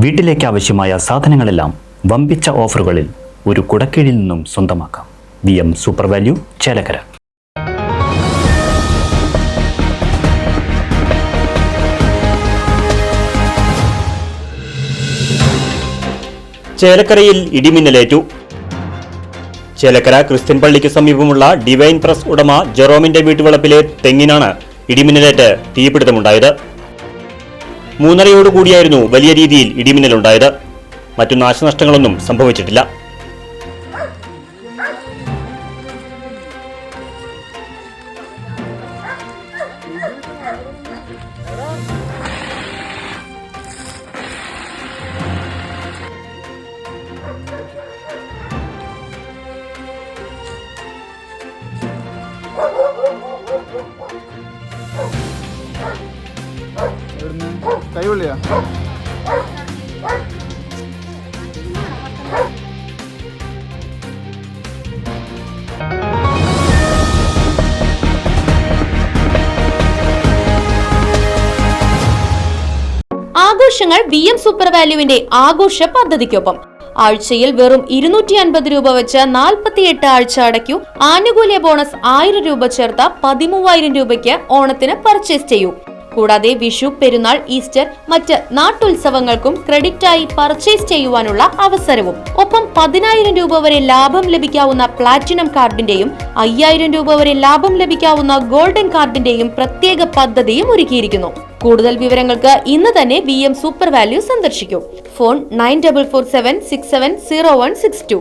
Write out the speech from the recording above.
വീട്ടിലേക്ക് ആവശ്യമായ സാധനങ്ങളെല്ലാം വമ്പിച്ച ഓഫറുകളിൽ ഒരു കുടക്കീഴിൽ നിന്നും സ്വന്തമാക്കാം. VM super value, Chelakkara. ചേലക്കരയിൽ ഇടിമിന്നലേറ്റു. ചേലക്കര ക്രിസ്ത്യൻ പള്ളിക്ക് സമീപമുള്ള ഡിവൈൻ പ്രസ് ഉടമ ജെറോമിന്റെ വീട്ടുവളപ്പിലെ തെങ്ങിനാണ് ഇടിമിന്നലേറ്റ് തീപിടുത്തമുണ്ടായത്. 3:30 വലിയ രീതിയിൽ ഇടിമിന്നലുണ്ടായത്. മറ്റു നാശനഷ്ടങ്ങളൊന്നും സംഭവിച്ചിട്ടില്ല. കൈവള്ളിയാ ആഘോഷങ്ങൾ VM സൂപ്പർ വാല്യൂവിന്റെ ആഘോഷ പദ്ധതിക്കൊപ്പം ആഴ്ചയിൽ വെറും 250 രൂപ വെച്ച് 48 ആഴ്ച അടയ്ക്കൂ. ആനുകൂല്യ ബോണസ് 1000 രൂപ ചേർത്ത 13,000 രൂപയ്ക്ക് ഓണത്തിന് പർച്ചേസ് ചെയ്യൂ. കൂടാതെ വിഷു, പെരുന്നാൾ, ഈസ്റ്റർ, മറ്റ് നാട്ടുത്സവങ്ങൾക്കും ക്രെഡിറ്റായി പർച്ചേസ് ചെയ്യുവാനുള്ള അവസരവും. ഒപ്പം 10,000 രൂപ വരെ ലാഭം ലഭിക്കാവുന്ന പ്ലാറ്റിനം കാർഡിന്റെയും 5,000 രൂപ വരെ ലാഭം ലഭിക്കാവുന്ന ഗോൾഡൻ കാർഡിന്റെയും പ്രത്യേക പദ്ധതിയും ഒരുക്കിയിരിക്കുന്നു. കൂടുതൽ വിവരങ്ങൾക്ക് ഇന്ന് തന്നെ VM സൂപ്പർ വാല്യൂ സന്ദർശിക്കൂ. ഫോൺ 9447670162.